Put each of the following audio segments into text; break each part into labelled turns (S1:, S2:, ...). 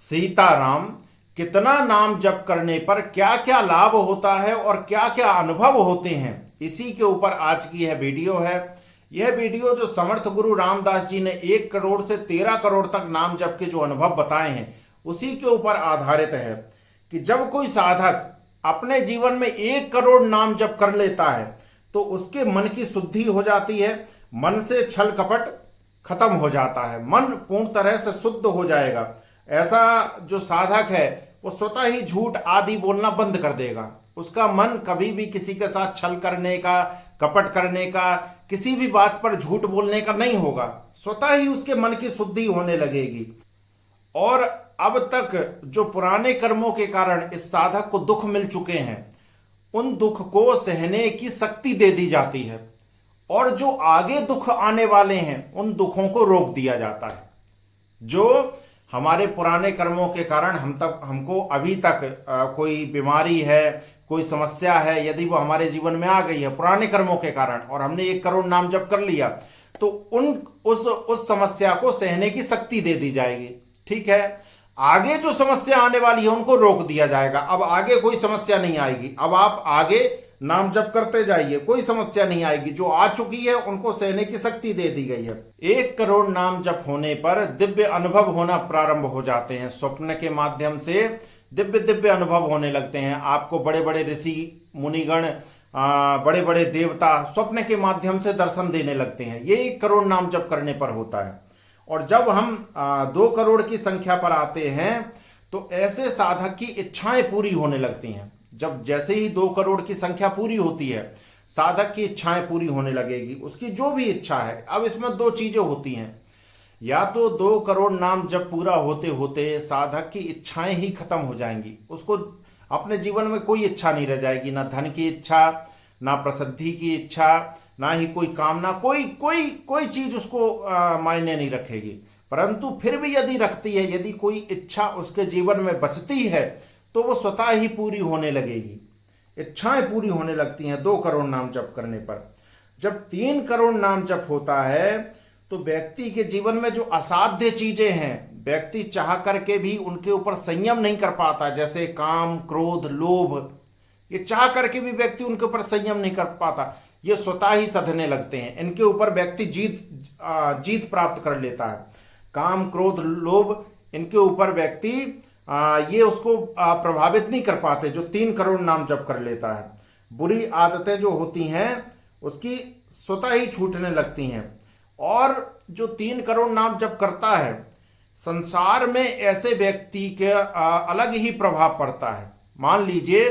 S1: सीताराम कितना नाम जप करने पर क्या क्या लाभ होता है और क्या क्या अनुभव होते हैं, इसी के ऊपर आज की यह वीडियो है। यह वीडियो जो समर्थ गुरु रामदास जी ने 1 करोड़ से 13 करोड़ तक नाम जप के जो अनुभव बताए हैं उसी के ऊपर आधारित है कि जब कोई साधक अपने जीवन में 1 करोड़ नाम जप कर लेता है तो उसके मन की शुद्धि हो जाती है, मन से छल कपट खत्म हो जाता है, मन पूर्ण तरह से शुद्ध हो जाएगा। ऐसा जो साधक है वो स्वतः ही झूठ आदि बोलना बंद कर देगा। उसका मन कभी भी किसी के साथ छल करने का, कपट करने का, किसी भी बात पर झूठ बोलने का नहीं होगा। स्वतः ही उसके मन की शुद्धि होने लगेगी। और अब तक जो पुराने कर्मों के कारण इस साधक को दुख मिल चुके हैं उन दुख को सहने की शक्ति दे दी जाती है और जो आगे दुख आने वाले हैं उन दुखों को रोक दिया जाता है। जो हमारे पुराने कर्मों के कारण हमको अभी तक कोई बीमारी है, कोई समस्या है, यदि वो हमारे जीवन में आ गई है पुराने कर्मों के कारण और हमने 1 करोड़ नाम जप कर लिया तो उस समस्या को सहने की शक्ति दे दी जाएगी। ठीक है, आगे जो समस्या आने वाली है उनको रोक दिया जाएगा। अब आगे कोई समस्या नहीं आएगी। अब आप आगे नाम जप करते जाइए, कोई समस्या नहीं आएगी। जो आ चुकी है उनको सहने की शक्ति दे दी गई है। 1 करोड़ नाम जप होने पर दिव्य अनुभव होना प्रारंभ हो जाते हैं। स्वप्न के माध्यम से दिव्य अनुभव होने लगते हैं। आपको बड़े बड़े ऋषि मुनिगण, बड़े बड़े देवता स्वप्न के माध्यम से दर्शन देने लगते हैं। ये 1 करोड़ नाम जप करने पर होता है। और जब हम 2 करोड़ की संख्या पर आते हैं तो ऐसे साधक की इच्छाएं पूरी होने लगती हैं। जब जैसे ही 2 करोड़ की संख्या पूरी होती है साधक की इच्छाएं पूरी होने लगेगी। उसकी जो भी इच्छा है, अब इसमें 2 चीजें होती हैं। या तो 2 करोड़ नाम जब पूरा होते होते साधक की इच्छाएं ही खत्म हो जाएंगी, उसको अपने जीवन में कोई इच्छा नहीं रह जाएगी, ना धन की इच्छा, ना प्रसिद्धि की इच्छा, ना ही कोई कामना, कोई चीज उसको मायने नहीं रखेगी। परंतु फिर भी यदि रखती है, यदि कोई इच्छा उसके जीवन में बचती है तो वो स्वतः ही पूरी होने लगेगी। इच्छाएं पूरी होने लगती हैं 2 करोड़ नाम जप करने पर। जब 3 करोड़ नाम जप होता है तो व्यक्ति के जीवन में जो असाध्य चीजें हैं, व्यक्ति चाह करके भी उनके ऊपर संयम नहीं कर पाता, जैसे काम, क्रोध, लोभ, ये चाह करके भी व्यक्ति उनके ऊपर संयम नहीं कर पाता, ये स्वतः ही सधने लगते हैं। इनके ऊपर व्यक्ति जीत प्राप्त कर लेता है। काम, क्रोध, लोभ, इनके ऊपर व्यक्ति ये उसको प्रभावित नहीं कर पाते जो 3 करोड़ नाम जप कर लेता है। बुरी आदतें जो होती हैं उसकी स्वतः ही छूटने लगती हैं। और जो 3 करोड़ नाम जप करता है, संसार में ऐसे व्यक्ति के अलग ही प्रभाव पड़ता है। मान लीजिए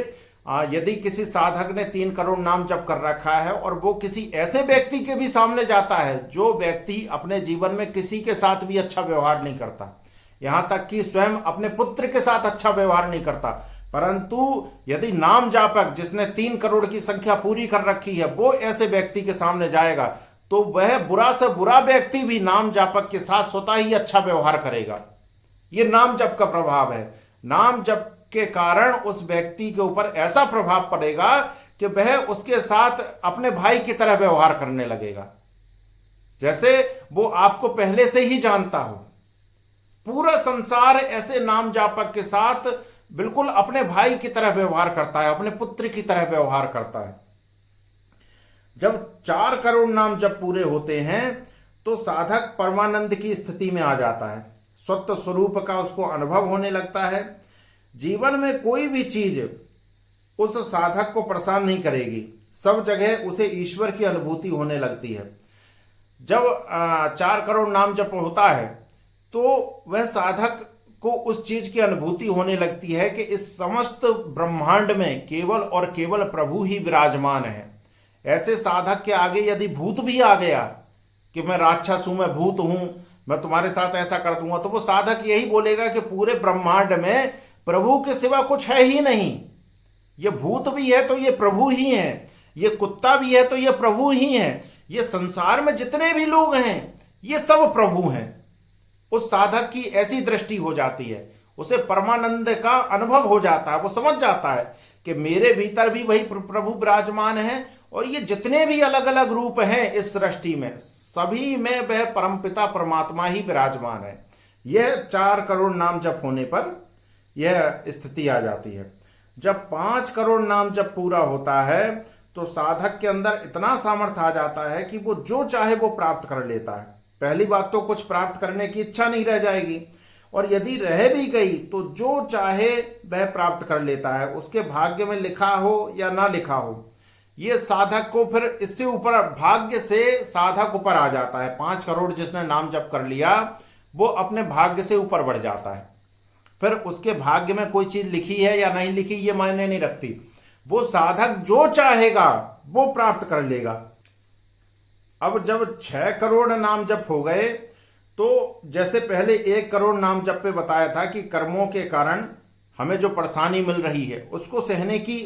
S1: यदि किसी साधक ने 3 करोड़ नाम जप कर रखा है और वो किसी ऐसे व्यक्ति के भी सामने जाता है जो व्यक्ति अपने जीवन में किसी के साथ भी अच्छा व्यवहार नहीं करता, यहां तक कि स्वयं अपने पुत्र के साथ अच्छा व्यवहार नहीं करता, परंतु यदि नाम जापक जिसने 3 करोड़ की संख्या पूरी कर रखी है वो ऐसे व्यक्ति के सामने जाएगा तो वह बुरा से बुरा व्यक्ति भी नाम जापक के साथ स्वतः ही अच्छा व्यवहार करेगा। यह नाम जप का प्रभाव है। नाम जप के कारण उस व्यक्ति के ऊपर ऐसा प्रभाव पड़ेगा कि वह उसके साथ अपने भाई की तरह व्यवहार करने लगेगा, जैसे वो आपको पहले से ही जानता हो। पूरा संसार ऐसे नाम जापक के साथ बिल्कुल अपने भाई की तरह व्यवहार करता है, अपने पुत्र की तरह व्यवहार करता है। जब 4 करोड़ नाम जब पूरे होते हैं तो साधक परमानंद की स्थिति में आ जाता है। सत्य स्वरूप का उसको अनुभव होने लगता है। जीवन में कोई भी चीज उस साधक को परेशान नहीं करेगी, सब जगह उसे ईश्वर की अनुभूति होने लगती है। जब 4 करोड़ नाम जप होता है तो वह साधक को उस चीज की अनुभूति होने लगती है कि इस समस्त ब्रह्मांड में केवल और केवल प्रभु ही विराजमान है। ऐसे साधक के आगे यदि भूत भी आ गया कि मैं राक्षस हूं, मैं भूत हूं, मैं तुम्हारे साथ ऐसा कर दूंगा, तो वो साधक यही बोलेगा कि पूरे ब्रह्मांड में प्रभु के सिवा कुछ है ही नहीं। ये भूत भी है तो ये प्रभु ही है, ये कुत्ता भी है तो ये प्रभु ही है, ये संसार में जितने भी लोग हैं ये सब प्रभु हैं। उस साधक की ऐसी दृष्टि हो जाती है, उसे परमानंद का अनुभव हो जाता है। वो समझ जाता है कि मेरे भीतर भी वही प्रभु विराजमान है और ये जितने भी अलग अलग रूप हैं इस सृष्टि में, सभी में वह परमपिता परमात्मा ही विराजमान है। यह 4 करोड़ नाम जप होने पर यह स्थिति आ जाती है। जब 5 करोड़ नाम जप पूरा होता है तो साधक के अंदर इतना सामर्थ्य आ जाता है कि वो जो चाहे वो प्राप्त कर लेता है। पहली बात तो कुछ प्राप्त करने की इच्छा नहीं रह जाएगी, और यदि रह भी गई तो जो चाहे वह प्राप्त कर लेता है, उसके भाग्य में लिखा हो या ना लिखा हो। ये साधक को फिर इससे ऊपर भाग्य से साधक ऊपर आ जाता है। 5 करोड़ जिसने नाम जप कर लिया वो अपने भाग्य से ऊपर बढ़ जाता है। फिर उसके भाग्य में कोई चीज लिखी है या नहीं लिखी ये मायने नहीं रखती, वो साधक जो चाहेगा वो प्राप्त कर लेगा। अब जब 6 करोड़ नाम जप हो गए तो जैसे पहले 1 करोड़ नाम जप पे बताया था कि कर्मों के कारण हमें जो परेशानी मिल रही है उसको सहने की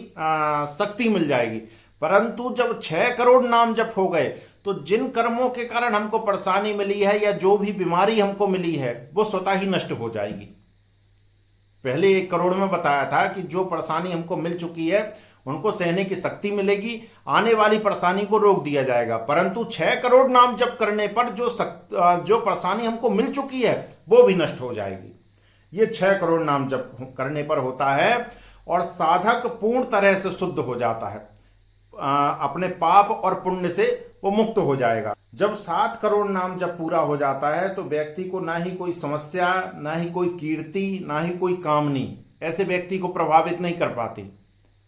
S1: शक्ति मिल जाएगी, परंतु जब 6 करोड़ नाम जप हो गए तो जिन कर्मों के कारण हमको परेशानी मिली है या जो भी बीमारी हमको मिली है वो स्वतः ही नष्ट हो जाएगी। पहले 1 करोड़ में बताया था कि जो परेशानी हमको मिल चुकी है उनको सहने की शक्ति मिलेगी, आने वाली परेशानी को रोक दिया जाएगा, परंतु 6 करोड़ नाम जप करने पर जो परेशानी हमको मिल चुकी है वो भी नष्ट हो जाएगी। ये 6 करोड़ नाम जप करने पर होता है और साधक पूर्ण तरह से शुद्ध हो जाता है, अपने पाप और पुण्य से वो मुक्त हो जाएगा। जब 7 करोड़ नाम जब पूरा हो जाता है तो व्यक्ति को ना ही कोई समस्या, ना ही कोई कीर्ति, ना ही कोई कामनी ऐसे व्यक्ति को प्रभावित नहीं कर पाती।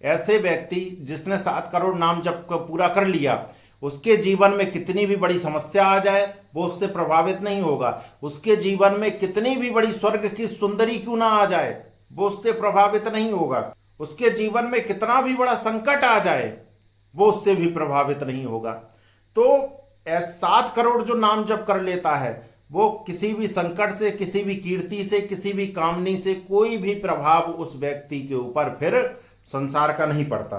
S1: ऐसे व्यक्ति जिसने 7 करोड़ नाम जप पूरा कर लिया उसके जीवन में कितनी भी बड़ी समस्या आ जाए वो उससे प्रभावित नहीं होगा। उसके जीवन में कितनी भी बड़ी स्वर्ग की सुंदरी क्यों ना आ जाए वो उससे प्रभावित नहीं होगा। उसके जीवन में कितना भी बड़ा संकट आ जाए वो उससे भी प्रभावित नहीं होगा। तो 7 करोड़ जो नाम जप कर लेता है वो किसी भी संकट से, किसी भी कीर्ति से, किसी भी कामनी से कोई भी प्रभाव उस व्यक्ति के ऊपर फिर संसार का नहीं पड़ता।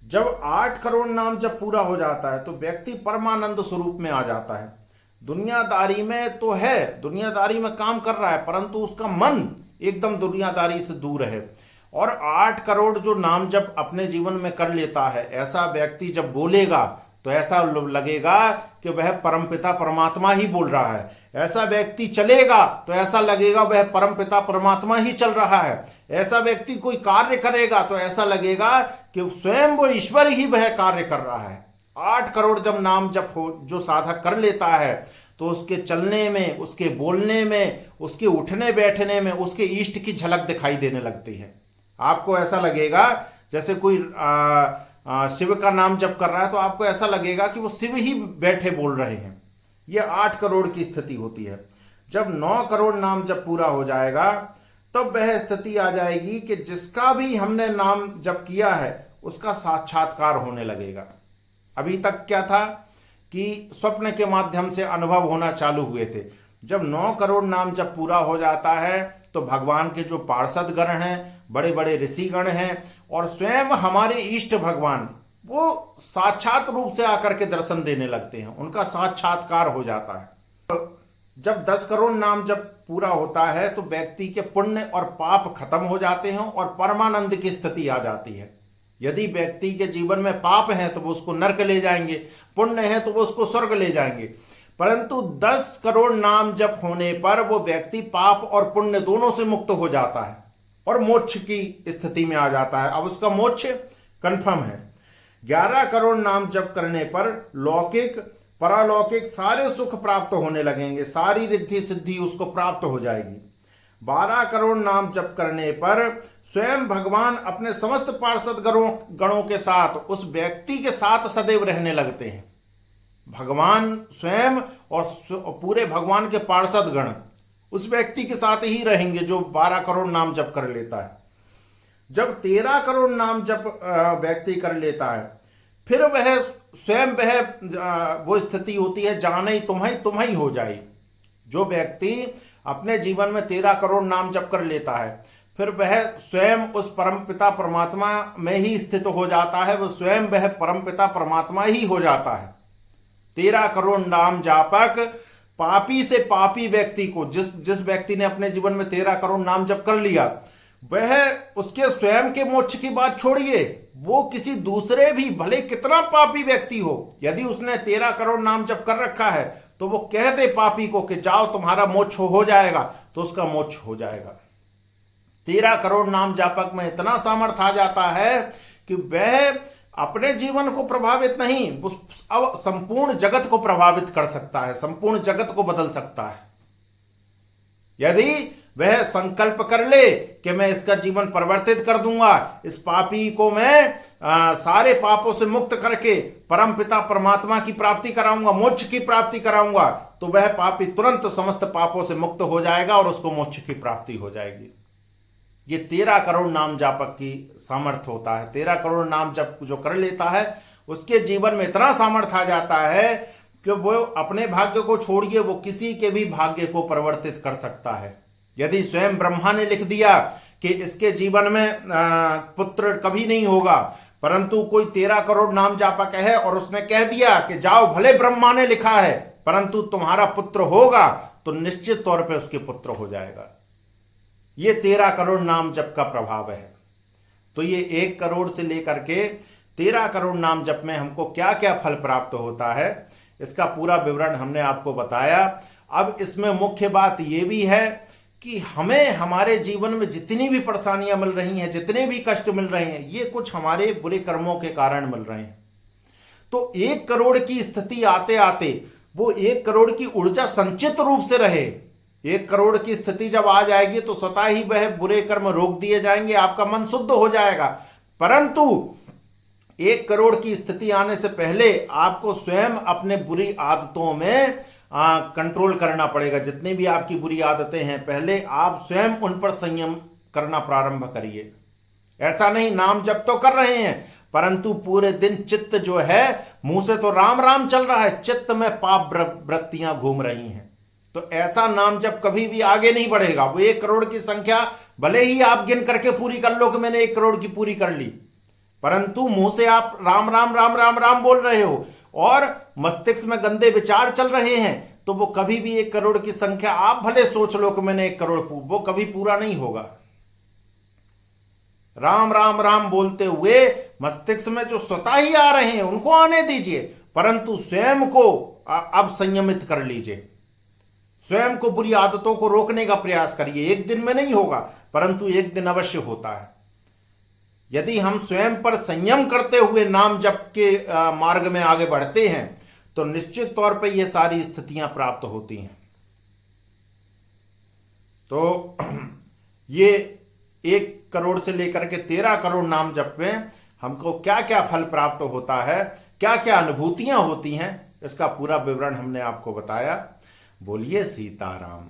S1: जब 8 करोड़ नाम जब पूरा हो जाता है तो व्यक्ति परमानंद स्वरूप में आ जाता है। दुनियादारी में तो है, दुनियादारी में काम कर रहा है, परंतु उसका मन एकदम दुनियादारी से दूर है। और 8 करोड़ जो नाम जब अपने जीवन में कर लेता है, ऐसा व्यक्ति जब बोलेगा तो ऐसा लगेगा कि वह परमपिता परमात्मा ही बोल रहा है। ऐसा व्यक्ति चलेगा तो ऐसा लगेगा वह परमपिता परमात्मा ही चल रहा है। ऐसा व्यक्ति कोई कार्य करेगा तो ऐसा लगेगा कि स्वयं वो ईश्वर ही वह कार्य कर रहा है। 8 करोड़ जब नाम जप हो जो साधक कर लेता है तो उसके चलने में, उसके बोलने में, उसके उठने बैठने में उसके इष्ट की झलक दिखाई देने लगती है। आपको ऐसा लगेगा जैसे कोई शिव का नाम जप कर रहा है तो आपको ऐसा लगेगा कि वो शिव ही बैठे बोल रहे हैं। ये 8 करोड़ की स्थिति होती है। जब 9 करोड़ नाम जब पूरा हो जाएगा तब वह स्थिति आ जाएगी कि जिसका भी हमने नाम जप किया है उसका साक्षात्कार होने लगेगा। अभी तक क्या था कि स्वप्न के माध्यम से अनुभव होना चालू हुए थे। जब 9 करोड़ नाम जब पूरा हो जाता है तो भगवान के जो पार्षद गण हैं, बड़े बड़े ऋषिगण हैं और स्वयं हमारे इष्ट भगवान वो साक्षात रूप से आकर के दर्शन देने लगते हैं, उनका साक्षात्कार हो जाता है। जब 10 करोड़ नाम जब पूरा होता है तो व्यक्ति के पुण्य और पाप खत्म हो जाते हैं और परमानंद की स्थिति आ जाती है। यदि व्यक्ति के जीवन में पाप है तो वो उसको नरक ले जाएंगे, पुण्य है तो वो उसको स्वर्ग ले जाएंगे, परंतु 10 करोड़ नाम जप होने पर वो व्यक्ति पाप और पुण्य दोनों से मुक्त हो जाता है और मोक्ष की स्थिति में आ जाता है। अब उसका मोक्ष कंफर्म है। 11 करोड़ नाम जप करने पर लौकिक परालौकिक सारे सुख प्राप्त होने लगेंगे, सारी रिद्धि सिद्धि उसको प्राप्त हो जाएगी। 12 करोड़ नाम जप करने पर स्वयं भगवान अपने समस्त पार्षद गणों के साथ उस व्यक्ति के साथ सदैव रहने लगते हैं। भगवान स्वयं और पूरे भगवान के पार्षद गण उस व्यक्ति के साथ ही रहेंगे जो 12 करोड़ नाम जप कर लेता है। जब 13 करोड़ नाम जप व्यक्ति कर लेता है फिर वह स्वयं वो स्थिति होती है जाने तुम्हें हो जाए। जो व्यक्ति अपने जीवन में 13 करोड़ नाम जप कर लेता है फिर वह स्वयं उस परमपिता परमात्मा में ही स्थित हो जाता है, वो स्वयं वह परमपिता परमात्मा ही हो जाता है। 13 करोड़ नाम जापक पापी से पापी व्यक्ति को, जिस व्यक्ति ने अपने जीवन में 13 करोड़ नाम जप कर लिया, वह उसके स्वयं के मोक्ष की बात छोड़िए, वो किसी दूसरे भी भले कितना पापी व्यक्ति हो, यदि उसने 13 करोड़ नाम जप कर रखा है तो वो कह दे पापी को कि जाओ तुम्हारा मोक्ष हो जाएगा, तो उसका मोक्ष हो जाएगा। 13 करोड़ नाम जापक में इतना सामर्थ्य आ जाता है कि वह अपने जीवन को प्रभावित नहीं, अब संपूर्ण जगत को प्रभावित कर सकता है, संपूर्ण जगत को बदल सकता है। यदि वह संकल्प कर ले कि मैं इसका जीवन परिवर्तित कर दूंगा, इस पापी को मैं सारे पापों से मुक्त करके परम पिता परमात्मा की प्राप्ति कराऊंगा, मोक्ष की प्राप्ति कराऊंगा, तो वह पापी तुरंत समस्त पापों से मुक्त हो जाएगा और उसको मोक्ष की प्राप्ति हो जाएगी। ये 13 करोड़ नाम जापक की सामर्थ्य होता है। 13 करोड़ नाम जप जो कर लेता है उसके जीवन में इतना सामर्थ्य आ जाता है कि वो अपने भाग्य को छोड़िए, वो किसी के भी भाग्य को परिवर्तित कर सकता है। यदि स्वयं ब्रह्मा ने लिख दिया कि इसके जीवन में पुत्र कभी नहीं होगा, परंतु कोई 13 करोड़ नाम जापक है और उसने कह दिया कि जाओ, भले ब्रह्मा ने लिखा है परंतु तुम्हारा पुत्र होगा, तो निश्चित तौर पे उसके पुत्र हो जाएगा। ये 13 करोड़ नाम जप का प्रभाव है। तो ये 1 करोड़ से लेकर के 13 करोड़ नाम जप में हमको क्या क्या फल प्राप्त होता है, इसका पूरा विवरण हमने आपको बताया। अब इसमें मुख्य बात ये भी है कि हमें हमारे जीवन में जितनी भी परेशानियां मिल रही हैं, जितने भी कष्ट मिल रहे हैं, ये कुछ हमारे बुरे कर्मों के कारण मिल रहे हैं। तो 1 करोड़ की स्थिति आते आते वो 1 करोड़ की ऊर्जा संचित रूप से रहे। 1 करोड़ की स्थिति जब आ जाएगी तो स्वतः ही वह बुरे कर्म रोक दिए जाएंगे, आपका मन शुद्ध हो जाएगा। परंतु 1 करोड़ की स्थिति आने से पहले आपको स्वयं अपने बुरी आदतों में कंट्रोल करना पड़ेगा। जितनी भी आपकी बुरी आदतें हैं, पहले आप स्वयं उन पर संयम करना प्रारंभ करिए। ऐसा नहीं नाम जप तो कर रहे हैं परंतु पूरे दिन चित्त जो है, मुंह से तो राम राम चल रहा है, चित्त में पाप वृत्तियां घूम रही हैं, तो ऐसा नाम जप कभी भी आगे नहीं बढ़ेगा। वो 1 करोड़ की संख्या भले ही आप गिन करके पूरी कर लो कि मैंने 1 करोड़ की पूरी कर ली, परंतु मुंह से आप राम राम राम राम राम बोल रहे हो और मस्तिष्क में गंदे विचार चल रहे हैं, तो वो कभी भी 1 करोड़ की संख्या आप भले सोच लो कि मैंने 1 करोड़, वो कभी पूरा नहीं होगा। राम राम राम बोलते हुए मस्तिष्क में जो स्वतः ही आ रहे हैं उनको आने दीजिए, परंतु स्वयं को अब संयमित कर लीजिए। स्वयं को बुरी आदतों को रोकने का प्रयास करिए। 1 दिन में नहीं होगा परंतु 1 दिन अवश्य होता है। यदि हम स्वयं पर संयम करते हुए नाम जप के मार्ग में आगे बढ़ते हैं तो निश्चित तौर पर यह सारी स्थितियां प्राप्त होती हैं। तो ये 1 करोड़ से लेकर के 13 करोड़ नाम जप में हमको क्या क्या फल प्राप्त होता है, क्या क्या अनुभूतियां होती हैं, इसका पूरा विवरण हमने आपको बताया। बोलिए सीताराम।